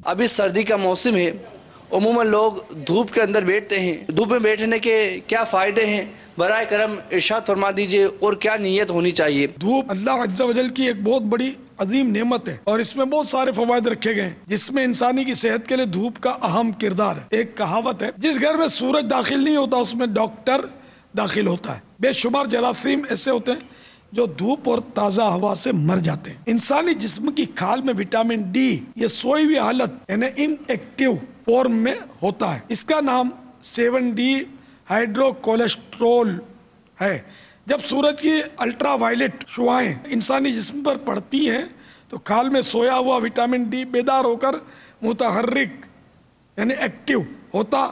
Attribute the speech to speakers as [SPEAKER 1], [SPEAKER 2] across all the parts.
[SPEAKER 1] अभी सर्दी का मौसम है, उमूमन लोग धूप के अंदर बैठते हैं। धूप में बैठने के क्या फ़ायदे हैं, बराए करम इरशाद फरमा दीजिए, और क्या नीयत होनी चाहिए?
[SPEAKER 2] धूप अल्लाह अज़्ज़ा वजल की एक बहुत बड़ी अजीम नेमत है और इसमें बहुत सारे फवायद रखे गए हैं, जिसमें इंसानी की सेहत के लिए धूप का अहम किरदार है। एक कहावत है, जिस घर में सूरज दाखिल नहीं होता उसमें डॉक्टर दाखिल होता है। बेशुमार जरासीम ऐसे होते हैं जो धूप और ताज़ा हवा से मर जाते हैं। इंसानी जिस्म की खाल में विटामिन डी ये सोई हुई हालत यानी इनएक्टिव फॉर्म में होता है। इसका नाम 7D हाइड्रोकोलेस्ट्रोल है। जब सूरज की अल्ट्रावायलेट शुआएं इंसानी जिस्म पर पड़ती हैं तो खाल में सोया हुआ विटामिन डी बेदार होकर मुतहर्रिक यानी एक्टिव होता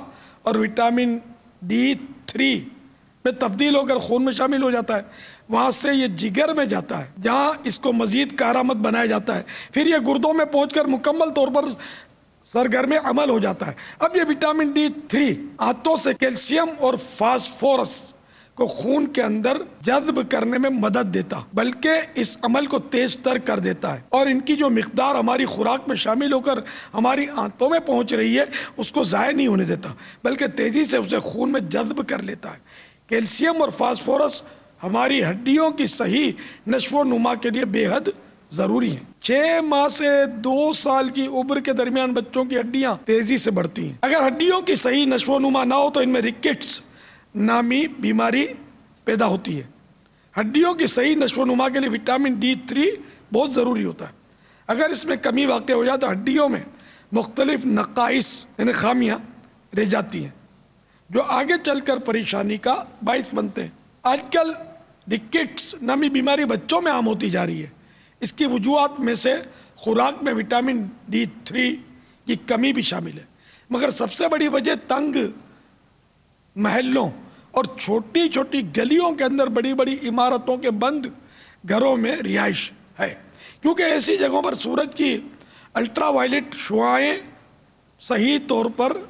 [SPEAKER 2] और विटामिन D3 में तब्दील होकर खून में शामिल हो जाता है। वहाँ से ये जिगर में जाता है जहाँ इसको मजीद कारामद बनाया जाता है। फिर ये गुर्दों में पहुँचकर मुकम्मल तौर पर सरगर्म अमल हो जाता है। अब ये विटामिन D3 आंतों से कैल्शियम और फास्फोरस को खून के अंदर जज्ब करने में मदद देता, बल्कि इस अमल को तेज तर कर देता है और इनकी जो मिकदार हमारी खुराक में शामिल होकर हमारी आंतों में पहुंच रही है उसको ज़ाया नहीं होने देता, बल्कि तेज़ी से उसे खून में जज्ब कर लेता है। कैल्शियम और फास्फोरस हमारी हड्डियों की सही नश्व नुमा के लिए बेहद ज़रूरी है। 6 माह से 2 साल की उम्र के दरमियान बच्चों की हड्डियां तेज़ी से बढ़ती हैं। अगर हड्डियों की सही नश्व नुमा ना हो तो इनमें रिकेट्स नामी बीमारी पैदा होती है। हड्डियों की सही नश्व नुमा के लिए विटामिन D3 बहुत ज़रूरी होता है। अगर इसमें कमी वाक़ हो जाए तो हड्डियों में मुख्तलिफ नक़ाइस यानी खामियाँ रह जाती हैं जो आगे चलकर परेशानी का बाइस बनते हैं। आजकल रिकेट्स नामी बीमारी बच्चों में आम होती जा रही है। इसकी वजूहात में से खुराक में विटामिन D3 की कमी भी शामिल है, मगर सबसे बड़ी वजह तंग महलों और छोटी छोटी गलियों के अंदर बड़ी बड़ी इमारतों के बंद घरों में रिहाइश है, क्योंकि ऐसी जगहों पर सूरज की अल्ट्रावायलेट शुआएं सही तौर पर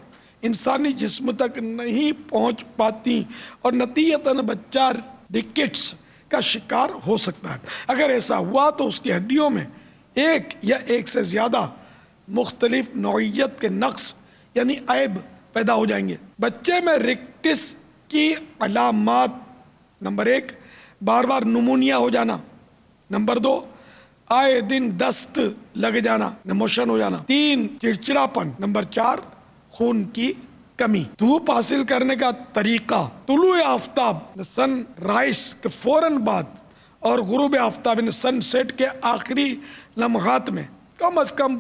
[SPEAKER 2] इंसानी जिस्म तक नहीं पहुंच पाती और नतीजतन बच्चा रिकेट्स का शिकार हो सकता है। अगर ऐसा हुआ तो उसकी हड्डियों में एक या एक से ज़्यादा मुख्तलिफ नौइयत के नक्स यानी ऐब पैदा हो जाएंगे। बच्चे में रिकेट्स की अलामात: नंबर 1 बार बार नुमोनिया हो जाना, नंबर 2 आए दिन दस्त लग जाना, मोशन हो जाना, 3 चिड़चिड़ापन, नंबर 4 खून की कमी। धूप हासिल करने का तरीका: तुलुए आफ्ताब सन राइज के फौरन बाद और गुरूब आफ्ताब सनसेट के आखिरी लम्हात में कम से कम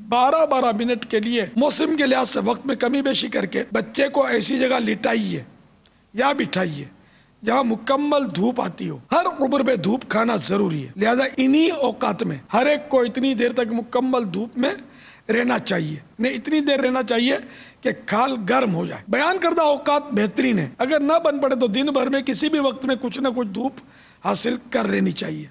[SPEAKER 2] 12-12 मिनट के लिए मौसम के लिहाज से वक्त में कमी बेशी करके बच्चे को ऐसी जगह लिटाइए या बिठाइए जहाँ मुकम्मल धूप आती हो। हर उम्र में धूप खाना जरूरी है, लिहाजा इन्हीं औकात में हर एक को इतनी देर तक मुकम्मल धूप में रहना चाहिए, नहीं इतनी देर रहना चाहिए कि खाल गर्म हो जाए। बयान करदा औकात बेहतरीन है, अगर ना बन पड़े तो दिन भर में किसी भी वक्त में कुछ ना कुछ धूप हासिल कर लेनी चाहिए।